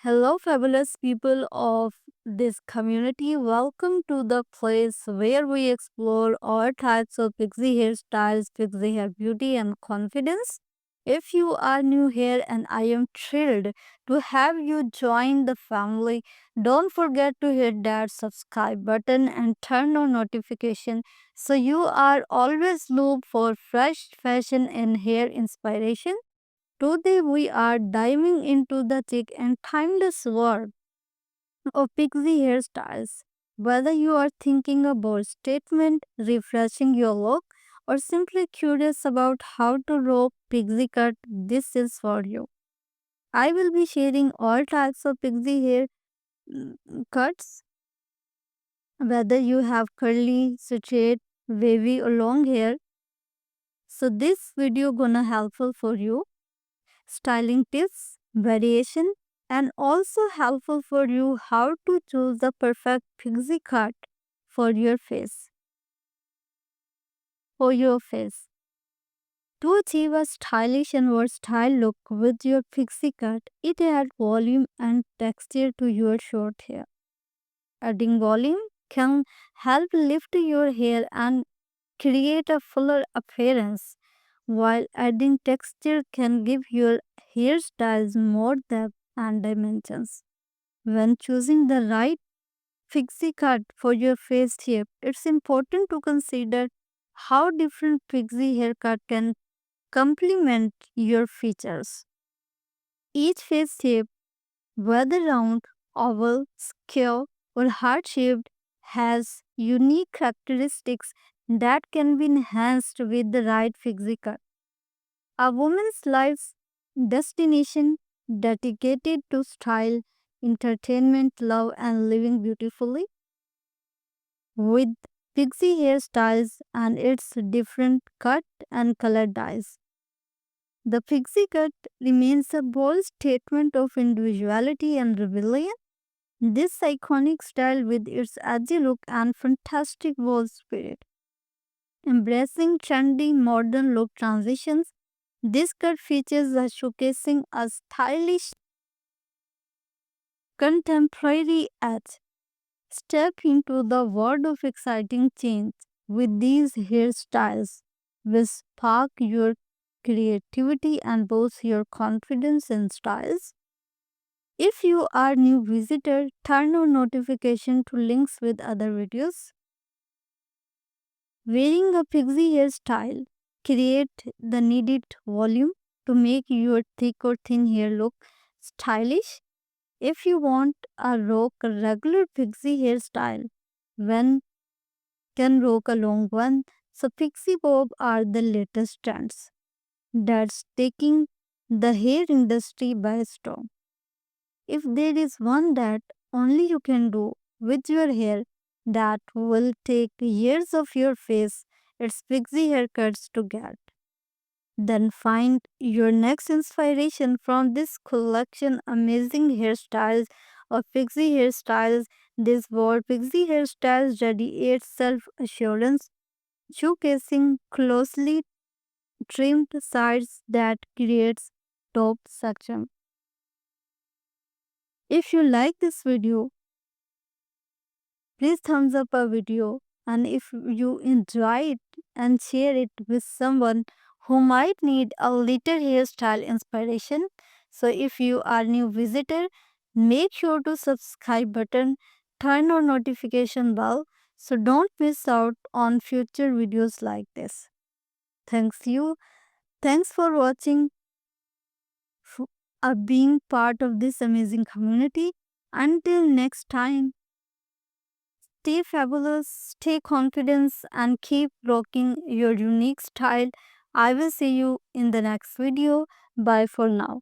Hello, fabulous people of this community. Welcome to the place where we explore all types of pixie hairstyles, pixie hair beauty, and confidence. If you are new here, and I am thrilled to have you join the family, don't forget to hit that subscribe button and turn on notification so you are always looped for fresh fashion and hair inspiration. Today we are diving into the thick and timeless world of pixie hairstyles. Whether you are thinking about statement, refreshing your look, or simply curious about how to rock pixie cut, this is for you. I will be sharing all types of pixie hair cuts, whether you have curly, straight, wavy, or long hair. So this video gonna helpful for you styling tips, variation, and also helpful for you how to choose the perfect pixie cut for your face. For your face. To achieve a stylish and versatile look with your pixie cut, it adds volume and texture to your short hair. Adding volume can help lift your hair and create a fuller appearance, while adding texture can give your hairstyles more depth and dimensions. When choosing the right pixie cut for your face shape, it's important to consider how different pixie haircut can complement your features. Each face shape, whether round, oval, square, or heart shaped, has unique characteristics that can be enhanced with the right pixie cut. A woman's life's destination dedicated to style, entertainment, love, and living beautifully. With pixie hairstyles and its different cut and color dyes. The pixie cut remains a bold statement of individuality and rebellion. This iconic style, with its edgy look and fantastic bold spirit, embracing trendy modern look transitions, this cut features a showcasing a stylish contemporary edge. Step into the world of exciting change with these hairstyles, which spark your creativity and boost your confidence in styles. If you are new visitor, turn on notification to links with other videos. Wearing a pixie hairstyle create the needed volume to make your thick or thin hair look stylish. If you want a rock a regular pixie hairstyle, when can rock a long one, so pixie bob are the latest trends that's taking the hair industry by storm. If there is one that only you can do with your hair that will take years of your face, it's pixie haircuts to get. Then find your next inspiration from this collection amazing hairstyles of pixie hairstyles. This word pixie hairstyles radiates self-assurance, showcasing closely trimmed sides that creates top section. If you like this video, please thumbs up our video, and if you enjoy it and share it with someone who might need a little hairstyle inspiration. So if you are new visitor, make sure to subscribe button, turn on notification bell so don't miss out on future videos like this. Thanks you. Thanks for watching, being part of this amazing community. Until next time. Stay fabulous, stay confident, and keep rocking your unique style. I will see you in the next video. Bye for now.